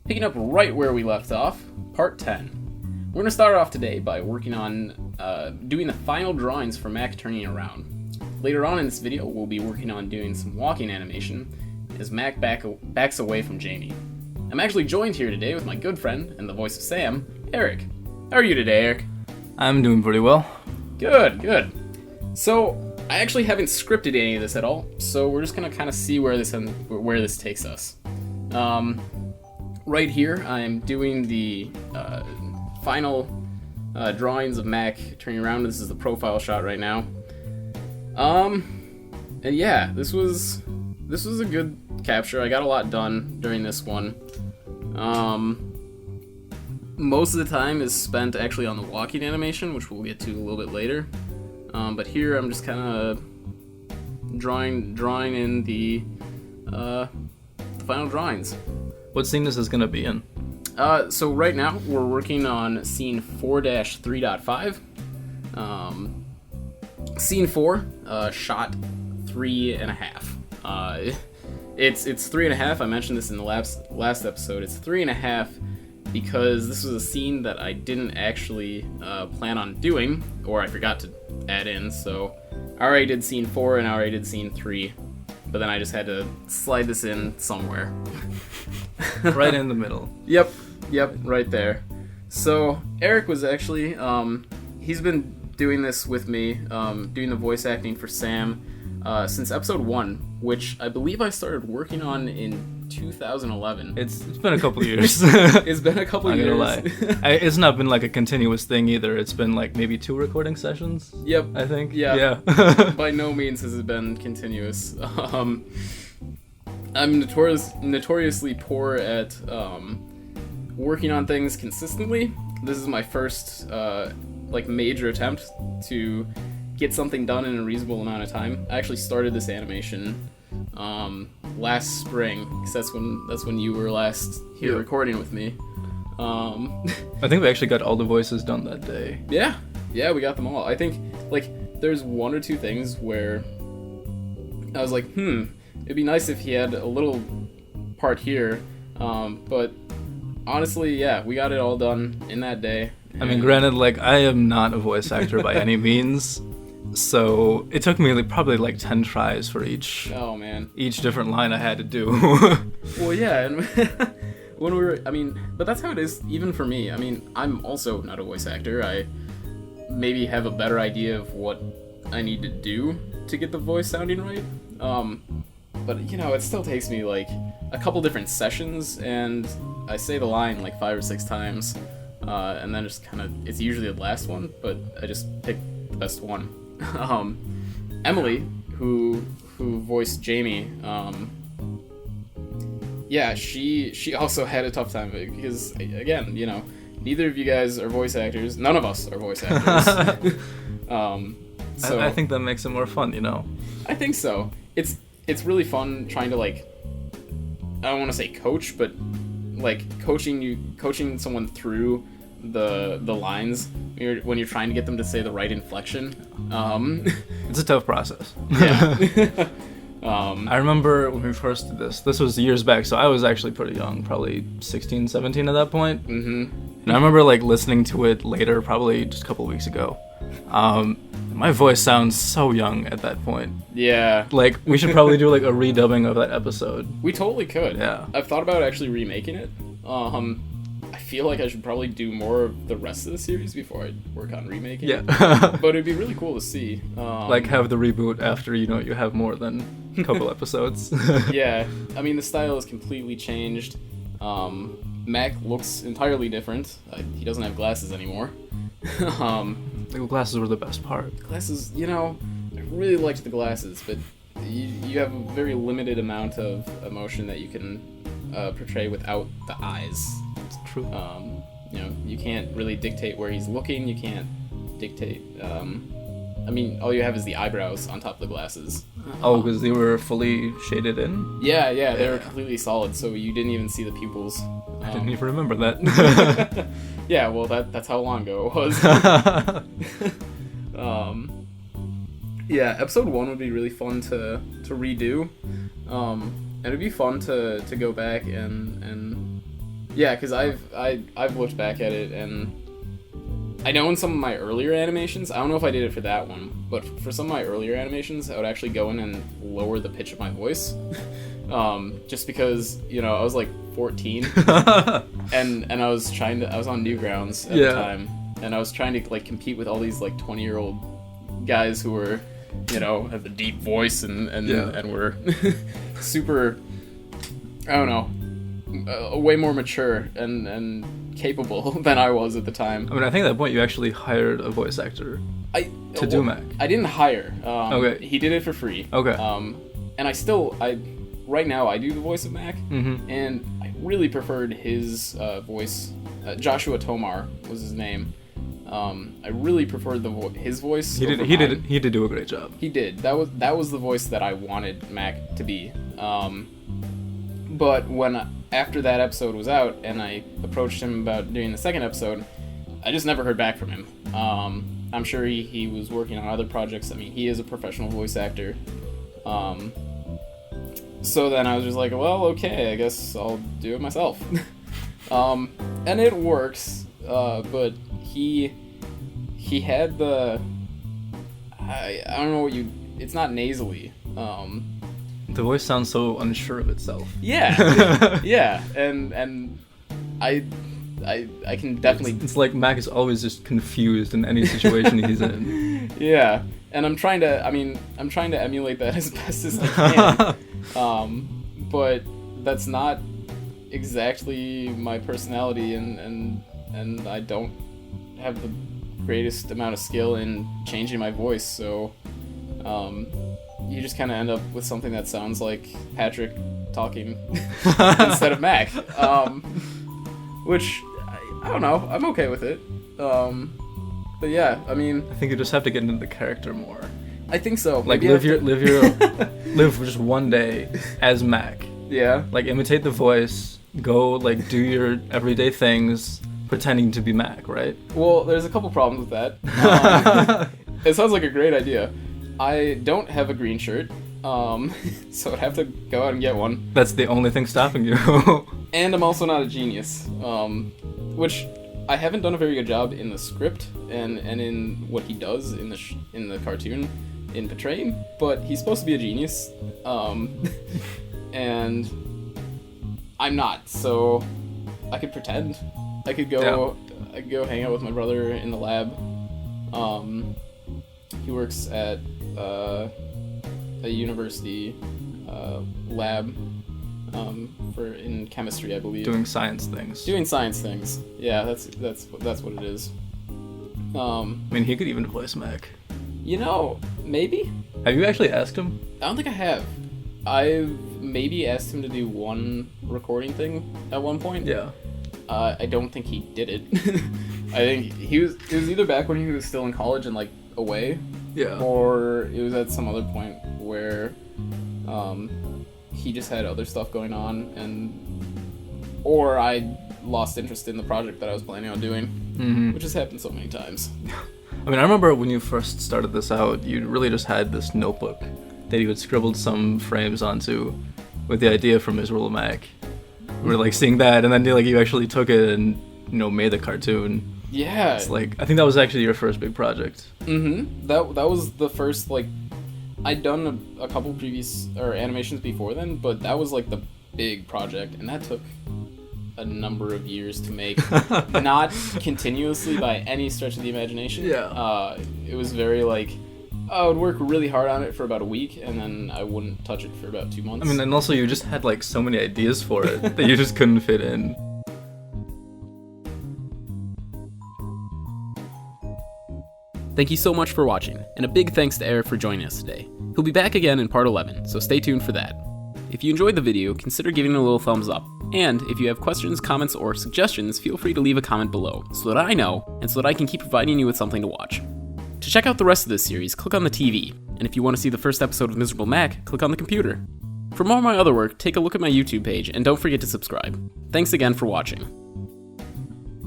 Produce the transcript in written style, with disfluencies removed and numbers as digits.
Picking up right where we left off, part 10. We're going to start off today by working on doing the final drawings for Mac turning around. Later on in this video, we'll be working on doing some walking animation as Mac backs away from Jamie. I'm actually joined here today with my good friend and the voice of Sam, Erich. How are you today, Erich? I'm doing pretty well. Good. So, I actually haven't scripted any of this at all, so we're just going to kind of see where this takes us. Right here, I'm doing the final drawings of Mac turning around. This is the profile shot right now. And yeah, this was a good capture. I got a lot done during this one. Most of the time is spent actually on the walking animation, which we'll get to a little bit later. But here I'm just kind of drawing in the final drawings. What scene is this going to be in? So right now we're working on scene 4-3.5. Scene 4, shot 3.5. It's 3.5. I mentioned this in the last episode. It's 3.5 because this was a scene that I didn't actually plan on doing, or I forgot to add in. So I already did scene 4 and I already did scene 3, but then I just had to slide this in somewhere. Right in the middle. Yep, right there. So Erich was actually, he's been doing this with me, doing the voice acting for Sam since episode 1, which I believe I started working on in 2011. It's been a couple years. It's been a couple years. Not gonna lie. It's not been like a continuous thing either. It's been like maybe 2 recording sessions. Yep. I think. Yeah. By no means has it been continuous. I'm notoriously poor at working on things consistently. This is my first major attempt to get something done in a reasonable amount of time. I actually started this animation last spring, because that's when you were last here recording with me. I think we actually got all the voices done that day. Yeah, we got them all. I think there's 1 or 2 things where I was like, it'd be nice if he had a little part here, but honestly, yeah, we got it all done in that day. I mean, granted, I am not a voice actor by any means, so it took me probably 10 tries for each different line I had to do. Well, yeah, and when we were, but that's how it is even for me. I'm also not a voice actor. I maybe have a better idea of what I need to do to get the voice sounding right. But it still takes me a couple different sessions, and I say the line 5 or 6 times, and then just it's usually the last one, but I just pick the best one. Emily, who voiced Jamie, she also had a tough time because, again, neither of you guys are voice actors. None of us are voice actors. So I think that makes it more fun, I think so. It's really fun trying to I don't want to say coach, but coaching someone through the lines when you're trying to get them to say the right inflection. It's a tough process. Yeah. I remember when we first did this was years back, so I was actually pretty young, probably 16, 17 at that point. Mm-hmm. And I remember listening to it later, probably just a couple of weeks ago. My voice sounds so young at that point. Yeah. We should probably do a redubbing of that episode. We totally could. Yeah. I've thought about actually remaking it. I feel like I should probably do more of the rest of the series before I work on remaking it. But it'd be really cool to see. Have the reboot after you have more than a couple episodes. Yeah. The style has completely changed. Mac looks entirely different. He doesn't have glasses anymore. The glasses were the best part. Glasses, I really liked the glasses, but you have a very limited amount of emotion that you can portray without the eyes. It's true. You can't really dictate where he's looking. You can't dictate. All you have is the eyebrows on top of the glasses. Oh, because they were fully shaded in? Yeah, they were completely solid, so you didn't even see the pupils. I didn't even remember that. Yeah, well, that's how long ago it was. Yeah, episode 1 would be really fun to redo. And it'd be fun to go back and Yeah, because I've looked back at it, and I know in some of my earlier animations, I don't know if I did it for that one, but for some of my earlier animations, I would actually go in and lower the pitch of my voice. Just because, you know, I was like 14 and I was on Newgrounds at the time, and I was trying to like compete with all these like 20-year-old guys who were, you know, had the deep voice and were super, I don't know, way more mature and capable than I was at the time. I mean, I think at that point you actually hired a voice actor to do Mac. I didn't hire. Okay. He did it for free. Okay. And right now I do the voice of Mac, and I really preferred his voice. Joshua Tomar was his name. I really preferred his voice. He did do a great job. He did. That was the voice that I wanted Mac to be. But after that episode was out and I approached him about doing the second episode, I just never heard back from him. I'm sure he was working on other projects. I mean, he is a professional voice actor. So then I was just like, well, okay, I guess I'll do it myself. And it works, but he had the, I don't know it's not nasally. The voice sounds so unsure of itself. Yeah, yeah, and I can definitely. It's like Mac is always just confused in any situation he's in. Yeah, and I'm trying to emulate that as best as I can. But that's not exactly my personality, and I don't have the greatest amount of skill in changing my voice, so you just kind of end up with something that sounds like Patrick talking instead of Mac, which I don't know. I'm okay with it. But yeah, I mean, I think you just have to get into the character more. I think so. Like live for just one day as Mac. Yeah. Like imitate the voice. Go like do your everyday things, pretending to be Mac, right? Well, there's a couple problems with that. It sounds like a great idea. I don't have a green shirt, so I'd have to go out and get one. That's the only thing stopping you. And I'm also not a genius, which I haven't done a very good job in the script and in what he does in the cartoon in portraying. But he's supposed to be a genius, and I'm not. So I could pretend. I could go hang out with my brother in the lab. He works at a university lab in chemistry, I believe. Doing science things. Yeah, that's what it is. I mean, he could even voice Mac. You know, maybe. Have you actually asked him? I don't think I have. I've maybe asked him to do one recording thing at one point. Yeah. I don't think he did it. I think it was either back when he was still in college and like away. Yeah. Or it was at some other point where he just had other stuff going on, or I lost interest in the project that I was planning on doing, which has happened so many times. I mean, I remember when you first started this out, you really just had this notebook that you had scribbled some frames onto with the idea from MiserableMac. We were like seeing that, and then like you actually took it and, you know, made the cartoon. Yeah. It's like, I think that was actually your first big project. That was the first, like, I'd done a couple previous animations before then, but that was like the big project, and that took a number of years to make. Not continuously by any stretch of the imagination. Yeah. It was very like, I would work really hard on it for about a week, and then I wouldn't touch it for about 2 months. I mean, and also you just had like so many ideas for it that you just couldn't fit in. Thank you so much for watching, and a big thanks to Erich for joining us today. He'll be back again in part 11, so stay tuned for that. If you enjoyed the video, consider giving it a little thumbs up. And if you have questions, comments, or suggestions, feel free to leave a comment below, so that I know, and so that I can keep providing you with something to watch. To check out the rest of this series, click on the TV, and if you want to see the first episode of MiserableMac, click on the computer. For more of my other work, take a look at my YouTube page, and don't forget to subscribe. Thanks again for watching.